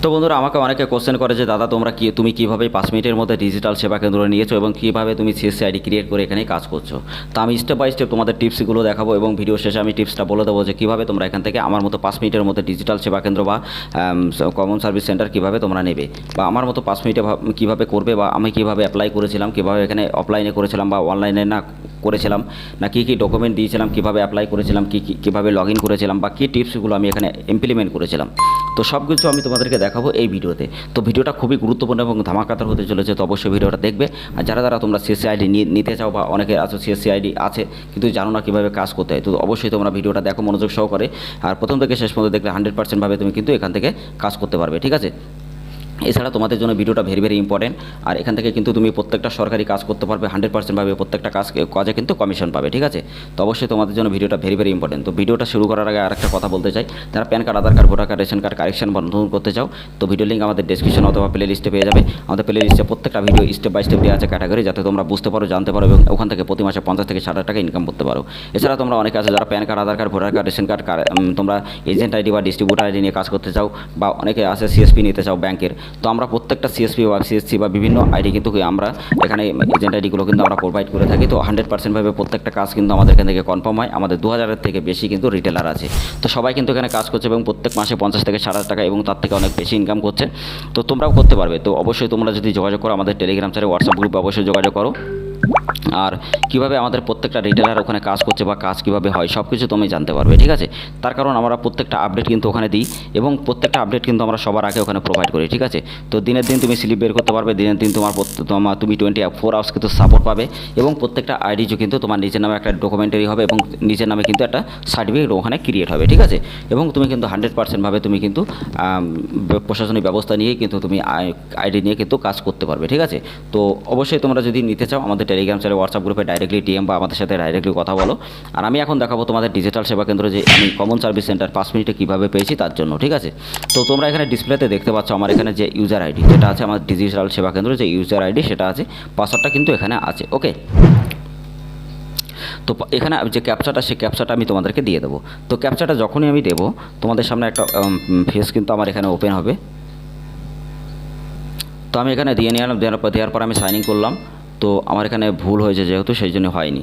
তো বন্ধুরা আমাকে অনেকে কোশ্চেন করে যে দাদা তুমি কীভাবে 5 মিনিটের মধ্যে ডিজিটাল সেবা কেন্দ্র নিয়েছো এবং কীভাবে তুমি সিএসসি আইডি ক্রিয়েট করে এখানে কাজ করছো। তো আমি স্টেপ বাই স্টেপ তোমাদের টিপসগুলো দেখাবো এবং ভিডিও শেষে আমি টিপসটা বলে দেবো যে কীভাবে তোমরা এখান থেকে আমার মতো 5 মিনিটের মধ্যে ডিজিটাল সেবা কেন্দ্র বা কমন সার্ভিস সেন্টার কীভাবে তোমরা নেবে, বা আমার মতো 5 মিনিটে কীভাবে করবে, বা আমি কীভাবে অ্যাপ্লাই করেছিলাম, কীভাবে এখানে অফলাইনে করেছিলাম বা অনলাইনে না করেছিলাম, না কী কী ডকুমেন্ট দিয়েছিলাম, কীভাবে অ্যাপ্লাই করেছিলাম, কীভাবে লগ ইন করেছিলাম, বা কী টিপসগুলো আমি এখানে ইমপ্লিমেন্ট করেছিলাম। তো সব কিছু আমি তোমাদেরকে দেখাবো এই ভিডিওতে। তো ভিডিওটা খুবই গুরুত্বপূর্ণ এবং ধামাকাদার হতে চলেছে, তো অবশ্যই ভিডিওটা দেখবে। আর যারা তোমরা সিএসসি আইডি নিতে চাও, বা অনেকে আছে সিএসসি আইডি আছে কিন্তু জানো না কীভাবে কাজ করতে হয়, তো অবশ্যই তোমরা ভিডিওটা দেখো মনোযোগ সহকারে। আর প্রথম থেকে শেষ পর্যন্ত দেখলে 100% ভাবে তুমি কিন্তু এখান থেকে কাজ করতে পারবে, ঠিক আছে। এছাড়া তোমাদের জন্য ভিডিওটা ভেরি ইম্পর্টেন্ট। আর এখান থেকে কিন্তু তুমি প্রত্যেকটা সরকারি কাজ করতে পারবে 100% ভাবে, প্রত্যেকটা কাজে কিন্তু কমিশন পাবে, ঠিক আছে। তো অবশ্যই তোমাদের জন্য ভিডিওটা ভেরি ইম্পর্টেন্ট। তো ভিডিওটা শুরু করার আগে আরেকটা কথা বলতে চাই, যারা PAN card, Aadhaar card, voter card, ration card correction বা নতুন করতে চাও, তো ভিডিও লিঙ্ক আমাদের ডেসক্রিপশন অথবা প্লে লিস্টে পেয়ে যাবে। আমাদের প্লে লিস্টে প্রত্যেকটা ভিডিও স্টেপ বাই স্টেপ দেওয়া আছে ক্যাটাগরি, যাতে তোমরা বুঝতে পারো, জানতে পারো এবং ওখান থেকে প্রতি মাসে 50 থেকে 60 টাকা ইনকাম করতে পারো। এছাড়া তোমরা অনেকে আছে যারা PAN card, Aadhaar card, voter card, ration card, তোমরা এজেন্ট আইডি বা ডিস্ট্রিবিউটার আইডি নিয়ে কাজ করতে চাও, বা অনেকে আছে সিএসপি নিতে চাও ব্যাংকের। তো আমরা প্রত্যেকটা সিএসপি বা সিএসসি বা বিভিন্ন আইডি কিন্তু আমরা এখানে এজেন্ট আইডিগুলো কিন্তু আমরা প্রোভাইড করে থাকি। তো 100% ভাবে প্রত্যেকটা কাজ কিন্তু আমাদের এখান থেকে কনফার্ম হয়। আমাদের 2000-এর থেকে বেশি কিন্তু রিটেলার আছে। তো সবাই কিন্তু এখানে কাজ করছে এবং প্রত্যেক মাসে 50 থেকে 60 টাকা এবং তার থেকে অনেক বেশি ইনকাম করছে। তো তোমরাও করতে পারবে। তো অবশ্যই তোমরা যদি যোগাযোগ করো আমাদের টেলিগ্রাম চ্যানেল, হোয়াটসঅ্যাপ গ্রুপে অবশ্যই যোগাযোগ করো। আর কীভাবে আমাদের প্রত্যেকটা রিটেলার ওখানে কাজ করছে বা কাজ কীভাবে হয় সব কিছু তুমি জানতে পারবে, ঠিক আছে। তার কারণ আমরা প্রত্যেকটা আপডেট কিন্তু ওখানে দিই এবং প্রত্যেকটা আপডেট কিন্তু আমরা সবার আগে ওখানে প্রোভাইড করি, ঠিক আছে। তো দিনের দিন তুমি স্লিপ বের করতে পারবে, দিনের দিন তুমি 24 আওয়ার্স কিন্তু সাপোর্ট পাবে এবং প্রত্যেকটা আইডি কিন্তু তোমার নিজের নামে একটা ডকুমেন্টারি হবে এবং নিজের নামে কিন্তু একটা সার্টিফিকেট ওখানে ক্রিয়েট হবে, ঠিক আছে। এবং তুমি কিন্তু 100% ভাবে তুমি কিন্তু প্রশাসনিক ব্যবস্থা নিয়ে কিন্তু তুমি আইডি নিয়ে কিন্তু কাজ করতে পারবে, ঠিক আছে। তো অবশ্যই তোমরা যদি নিতে চাও আমাদের টেলিগ্রাম চ্যানেল, হোয়াটসঅ্যাপ গ্রুপে ডাইরেক্টলি ডিএম বা আমাদের সাথে ডাইরেক্টলি কথা বলো। আর আমি এখন দেখাবো তোমাদের ডিজিটাল সেবা কেন্দ্র যে আমি কমন সার্ভিস সেন্টার 5 মিনিটে কীভাবে পেয়েছি তার জন্য, ঠিক আছে। তো তোমরা এখানে ডিসপ্লেতে দেখতে পাচ্ছ আমার এখানে যে ইউজার আইডি যেটা আছে, আমার ডিজিটাল সেবা কেন্দ্র যে ইউজার আইডি সেটা আছে, পাসওয়ার্ডটা কিন্তু এখানে আছে, ওকে। তো এখানে যে ক্যাপচাটা, সেই ক্যাপচাটা আমি তোমাদেরকে দিয়ে দেবো। তো ক্যাপচাটা যখনই আমি দেবো তোমাদের সামনে একটা ফেস কিন্তু আমার এখানে ওপেন হবে। তো আমি এখানে দিয়ে নিলাম, দেওয়ার পর আমি সাইন ইন করলাম। তো আমার এখানে ভুল হয়েছে যেহেতু সেই জন্য হয়নি।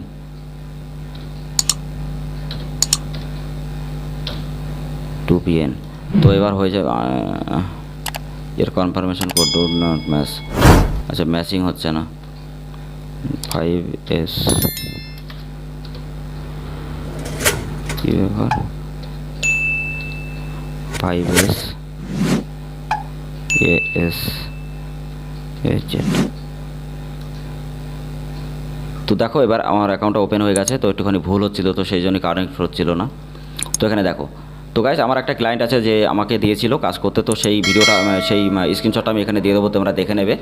PN তো এবার হয়ে যাবে, এর confirmation code do not match. আচ্ছা ম্যাচিং হচ্ছে না। 5S কী ব্যাপার, 5S AS তো দেখো এবার আমার অ্যাকাউন্টটা ওপেন হয়ে গেছে। তো একটুখানি ভুল হচ্ছিল, তো সেই জন্য কানেক্ট হচ্ছিল না। তো এখানে দেখো, তো গাইস আমার একটা ক্লায়েন্ট আছে যে আমাকে দিয়েছিল কাজ করতে, তো সেই ভিডিওটা সেই স্ক্রিনশটটা আমি এখানে দিয়ে দেবো, তোমরা দেখে নেবে।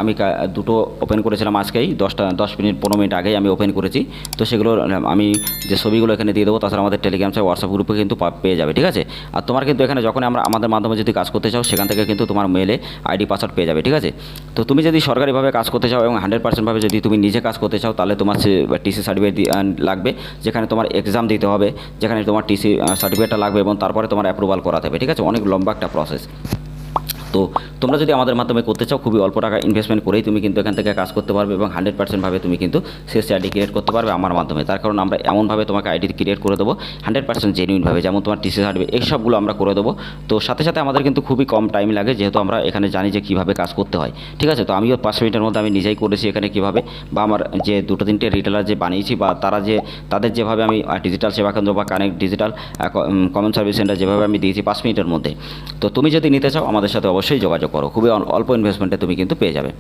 আমি দুটো ওপেন করেছিলাম আজকেই 10 মিনিট 15 মিনিট আগেই আমি ওপেন করেছি। তো সেগুলো আমি যে ছবিগুলো এখানে দিয়ে দেবো, তাছাড়া আমাদের টেলিগ্রাম চ্যানেল, হোয়াটসঅ্যাপ গ্রুপে কিন্তু পেয়ে যাবে, ঠিক আছে। আর তোমার কিন্তু এখানে যখন আমাদের মাধ্যমে যদি কাজ করতে চাও সেখান থেকে কিন্তু তোমার মেলে আইডি পাসওয়ার্ড পেয়ে যাবে, ঠিক আছে। তো তুমি যদি সরকারিভাবে কাজ করতে চাও এবং 100% ভাবে যদি তুমি নিজে কাজ করতে চাও, তাহলে তোমার টিসি সার্টিফিকেট লাগবে, যেখানে তোমার এক্সাম দিতে হবে, যেখানে তোমার টিসি সার্টিফিকেটটা লাগবে এবং তারপরে তোমার অ্যাপ্রুভাল করাতে হবে, ঠিক আছে। অনেক লম্বা একটা প্রসেস। তো তোমরা যদি আমাদের মাধ্যমে করতে চাও খুবই অল্প টাকা ইনভেস্টমেন্ট করেই তুমি কিন্তু এখান থেকে কাজ করতে পারবে এবং 100% ভাবে তুমি কিন্তু সিএসসি আইডি ক্রিয়েট করতে পারবে আমার মাধ্যমে। তার কারণ আমরা এমনভাবে তোমাকে আইডি ক্রিয়েট করে দেবো 100% জেনুইনভাবে, যেমন তোমার টিসি সার্টিফিকেট এই সবগুলো আমরা করে দেবো। তো সাথে সাথে আমাদের কিন্তু খুবই কম টাইম লাগে, যেহেতু আমরা এখানে জানি যে কীভাবে কাজ করতে হয়, ঠিক আছে। তো আমিও 5 মিনিটের মধ্যে আমি নিজেই করেছি এখানে কীভাবে, বা আমার যে 2-3টে রিটেলার যে বানিয়েছি বা তাদের যেভাবে আমি ডিজিটাল সেবা কেন্দ্র বা connect digital common service centre যেভাবে আমি দিয়েছি 5 মিনিটের মধ্যে। তো তুমি যদি নিতে চাও আমাদের সাথে অবশ্যই যোগাযোগ করো, খুবই অল্প ইনভেস্টমেন্টে তুমি কিন্তু পেয়ে যাবে।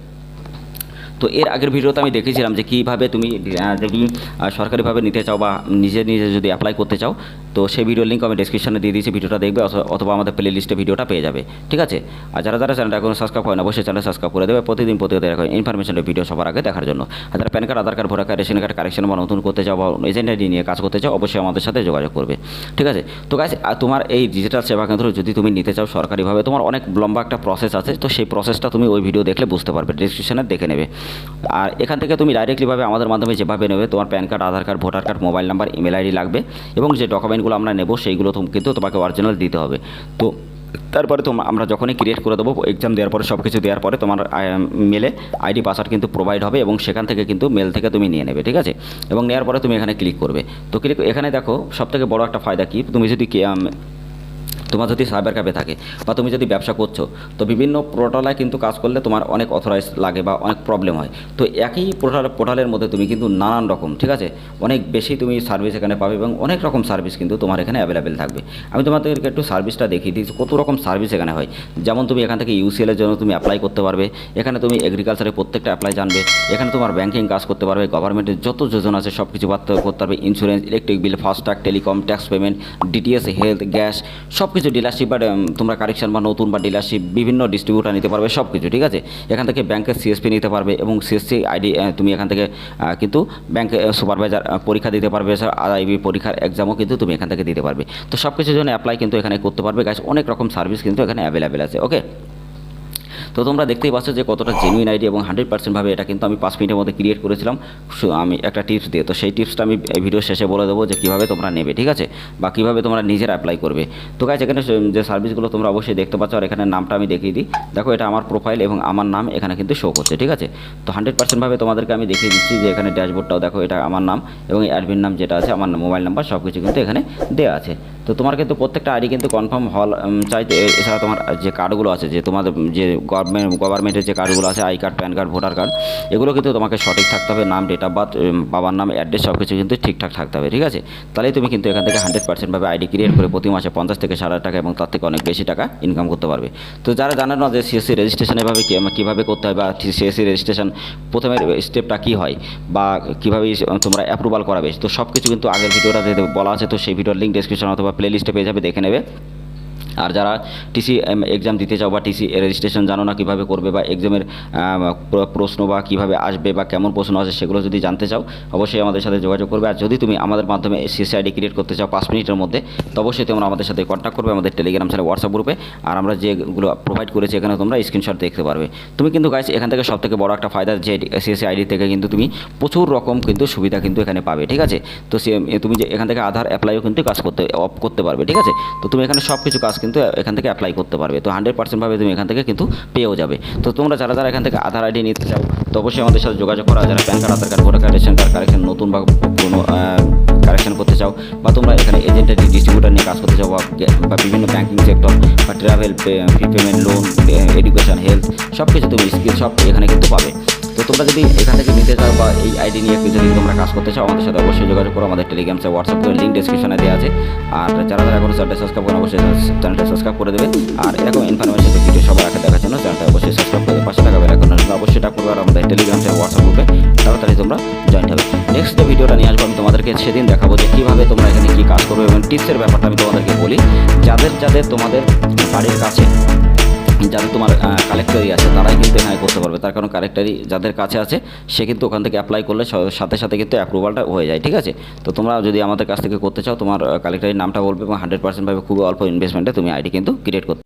তো এর আগের ভিডিওতে আমি দেখেছিলাম যে কীভাবে তুমি যদি সরকারিভাবে নিতে চাও বা নিজে যদি অ্যাপ্লাই করতে চাও, তো সেই ভিডিওর লিঙ্ক আমি ডেসক্রিপশনে দিয়ে দিয়েছি, ভিডিওটা দেখবে অথবা আমাদের প্লে লিস্টে ভিডিওটা পেয়ে যাবে, ঠিক আছে। আর যারা চ্যানেলটা এখনো সাবস্ক্রাইব হয় না অবশ্যই চ্যানেল সাবস্ক্রাইব করে দেবে, প্রতিদিন এরকম ইনফরমেশনের ভিডিও সবার আগে দেখার জন্য। আর যারা PAN card, Aadhaar card, voter card, ration card correction বা নতুন করতে চাও বা এজেন্ট আইডি নিয়ে কাজ করতে চাও, অবশ্যই আমাদের সাথে যোগাযোগ করবে, ঠিক আছে। তো গাইস তোমার এই ডিজিটাল সেবা কেন্দ্র যদি তুমি নিতে চাও সরকারিভাবে, তোমার অনেক লম্বা একটা প্রসেস আছে। তো সেই প্রসেসটা তুমি ওই ভিডিও দেখলে বুঝতে পারবে, ডেসক্রিপশনে দেখে নেবে। আর এখান থেকে তুমি ডাইরেক্টলিভাবে আমাদের মাধ্যমে যেভাবে নেবে, তোমার PAN card, Aadhaar card, voter card, mobile number, email ID লাগবে এবং যে ডকুমেন্টগুলো আমরা নেব সেইগুলো কিন্তু তোমাকে অরিজিনাল দিতে হবে। তো তারপরে আমরা যখনই ক্রিয়েট করে দেবো এক্সাম দেওয়ার পরে সব কিছু দেওয়ার পরে তোমার মেলে আইডি পাসওয়ার্ড কিন্তু প্রোভাইড হবে এবং সেখান থেকে কিন্তু মেল থেকে তুমি নিয়ে নেবে, ঠিক আছে। এবং নেওয়ার পরে তুমি এখানে ক্লিক করবে। তো এখানে দেখো সবথেকে বড় একটা ফায়দা কি, তুমি যদি তোমার যদি সাইবার ক্যাফে থাকে বা তুমি যদি ব্যবসা করছো, তো বিভিন্ন পোর্টালে কিন্তু কাজ করলে তোমার অনেক অথরাইজ লাগে বা অনেক প্রবলেম হয়। তো একই পোর্টালের মধ্যে তুমি কিন্তু নানান রকম, ঠিক আছে, অনেক বেশি তুমি সার্ভিস এখানে পাবে এবং অনেক রকম সার্ভিস কিন্তু তোমার এখানে অ্যাভেলেবেল থাকবে। আমি তোমাদেরকে একটু সার্ভিসটা দেখিয়ে দিই কত রকম সার্ভিস এখানে হয়। যেমন তুমি এখান থেকে ইউসিএলের জন্য তুমি অ্যাপ্লাই করতে পারবে, এখানে তুমি এগ্রিকালচারের প্রত্যেকটা অ্যাপ্লাই জানবে, এখানে তোমার ব্যাংকিং কাজ করতে পারবে, গভর্নমেন্টের যত যোজনা আছে সব কিছু করতে পারবে, insurance, electric bill, FASTag, telecom, tax payment, DTS, health, gas, সব কিছু, ডিলারশিপ বা তোমরা কারেকশন বা নতুন বা ডিলারশিপ বিভিন্ন ডিস্ট্রিবিউটার নিতে পারবে সব কিছু, ঠিক আছে। এখান থেকে ব্যাংকের সিএসপি নিতে পারবে এবং সিএসসি আইডি তুমি এখান থেকে কিন্তু ব্যাংকে সুপারভাইজার পরীক্ষা দিতে পারবে, আইবি পরীক্ষার এক্সামও কিন্তু তুমি এখান থেকে দিতে পারবে। তো সব কিছুর জন্য অ্যাপ্লাই কিন্তু এখানে করতে পারবে গাইস, অনেক রকম সার্ভিস কিন্তু এখানে অ্যাভেলেবেল আছে, ওকে। তো তোমরা দেখতেই পাচ্ছ যে কতটা জেনুইন আইডি এবং 100% ভাবে এটা কিন্তু আমি 5 মিনিটের মধ্যে ক্রিয়েট করেছিলাম আমি একটা টিপস দিয়ে। তো সেই টিপসটা আমি এই ভিডিওর শেষে বলে দেবো যে কীভাবে তোমরা নেবে, ঠিক আছে, বা কীভাবে তোমরা নিজেরা অ্যাপ্লাই করবে। তো গাইস এখানে যে সার্ভিসগুলো তোমরা অবশ্যই দেখতে পাচ্ছ, আর এখানে নামটা আমি দেখিয়ে দিই। দেখো এটা আমার প্রোফাইল এবং আমার নাম এখানে কিন্তু শো করছে, ঠিক আছে। তো 100% ভাবে তোমাদেরকে আমি দেখিয়ে দিচ্ছি যে এখানে ড্যাশবোর্ডটাও দেখো, এটা আমার নাম এবং অ্যাডমিন নাম যেটা আছে, আমার মোবাইল নাম্বার সব কিছু কিন্তু এখানে দেওয়া আছে। তো তোমার কিন্তু প্রত্যেকটা আইডি কিন্তু কনফার্ম হল চাইতে, এছাড়া তোমার যে কার্ডগুলো আছে, যে তোমাদের যে গভর্নমেন্টের যে কার্ডগুলো আছে, I card, pan card, voter card, এগুলো কিন্তু তোমাকে সঠিক থাকতে হবে, নাম, ডেট অফ বার্থ, বাবার নাম, অ্যাড্রেস সব কিছু কিন্তু ঠিকঠাক থাকতে হবে, ঠিক আছে। তাহলেই তুমি কিন্তু এখান থেকে 100% ভাবে আইডি ক্রিয়েট করে প্রতি মাসে 50 থেকে 60 টাকা এবং তার থেকে অনেক বেশি টাকা ইনকাম করতে পারবে। তো যারা জানেন না যে সিএসসি রেজিস্ট্রেশন এভাবে কীভাবে করতে হয় বা সিএসসি রেজিস্ট্রেশন প্রথমের স্টেপটা কী হয় বা কীভাবে তোমরা অ্যাপ্রুভাল করাবে, তো সব কিছু কিন্তু আগের ভিডিওটা বলা আছে। তো সেই ভিডিওর লিঙ্ক ডেসক্রিপশন অথবা প্লে লিস্টে পেয়ে যাবে, দেখে নেবে। আর যারা টিসি এক্সাম দিতে চাও বা টিসি রেজিস্ট্রেশন জানো না কীভাবে করবে বা এক্সামের প্রশ্ন বা কীভাবে আসবে বা কেমন প্রশ্ন আসে সেগুলো যদি জানতে চাও, অবশ্যই আমাদের সাথে যোগাযোগ করবে। আর যদি তুমি আমাদের মাধ্যমে সিএসসি আইডি ক্রিয়েট করতে চাও 5 মিনিটের মধ্যে, তো অবশ্যই তোমরা আমাদের সাথে কন্ট্যাক্ট করবে আমাদের টেলিগ্রাম চ্যানেল, হোয়াটসঅ্যাপ গ্রুপে। আর আমরা যেগুলো প্রোভাইড করেছি এখানে তোমরা স্ক্রিনশট দেখতে পারবে। তুমি কিন্তু গাইস এখান থেকে সবথেকে বড় একটা ফায়দা, যে সিএসসি আইডি থেকে কিন্তু তুমি প্রচুর রকম কিন্তু সুবিধা কিন্তু এখানে পাবে, ঠিক আছে। তো তুমি যে এখান থেকে আধার অ্যাপ্লাইও কিন্তু কাজ করতে পারবে, ঠিক আছে। তো তুমি এখানে সব কিছু কাজ কিন্তু এখান থেকে অ্যাপ্লাই করতে পারবে। তো 100% ভাবে তুমি এখান থেকে কিন্তু পেয়েও যাবে। তো তোমরা যারা যারা এখান থেকে আধার আইডি নিতে চাও, তো অবশ্যই আমাদের সাথে যোগাযোগ করা। যারা PAN card, Aadhaar card, voter card, ration card correction নতুন বা কোনো কারেকশন করতে চাও, বা তোমরা এখানে এজেন্টের ডিস্ট্রিবিউটার নিয়ে কাজ করতে চাও, বা বিভিন্ন ব্যাঙ্কিং সেক্টর বা travel, fee payment, loan, education, health, সব কিছু তুমি স্কিল সব এখানে কিন্তু পাবে। তো তোমরা যদি এখান থেকে নিতে চাও বা এই আইডি নিয়ে যদি তোমরা কাজ করতে চাও, আমাদের সাথে অবশ্যই যোগাযোগ করো। আমাদের টেলিগ্রাম চ্যানেল, হোয়াটসঅ্যাপ করে লিঙ্ক ডেসক্রিপশনে দেওয়া আছে। আর যারা যারা এখনো চ্যানেলটা সাবস্ক্রাইব করেন, অবশ্যই চ্যানেলটা সাবস্ক্রাইব করে দেবে। আর এরকম ইনফরমেশন ভিডিও সবার আগে দেখার জন্য চ্যানেলটা অবশ্যই সাবস্ক্রাইব করে পাশে থাকা বেল আইকনের জন্য অবশ্যই টাক করবে। আর আমাদের টেলিগ্রাম চ্যানেল, হোয়াটসঅ্যাপ গ্রুপে তাড়াতাড়ি তোমরা জয়েন হবে। নেক্সট যে ভিডিওটা নিয়ে আসবো আমি তোমাদেরকে, সেদিন দেখাবো যে কীভাবে তোমরা এখানে কী কাজ করবে এবং টিপসের ব্যাপারটা আমি তোমাদেরকে বলি। যাদের তোমাদের বাড়ির কাছে যাদের তোমার কালেক্টরি আছে তারাই কিন্তু এখানে করতে পারবে। তার কারণ কালেক্টরি যাদের কাছে আছে সে কিন্তু ওখান থেকে অ্যাপ্লাই করলে সাথে সাথে কিন্তু অ্যাপ্রুভালটা হয়ে যায়, ঠিক আছে। তো তোমরা যদি আমাদের কাছ থেকে করতে চাও, তোমার কালেক্টরির নামটা বলবে এবং 100% ভাবে খুবই অল্প ইনভেস্টমেন্টে তুমি আইডি কিন্তু ক্রিয়েট করতে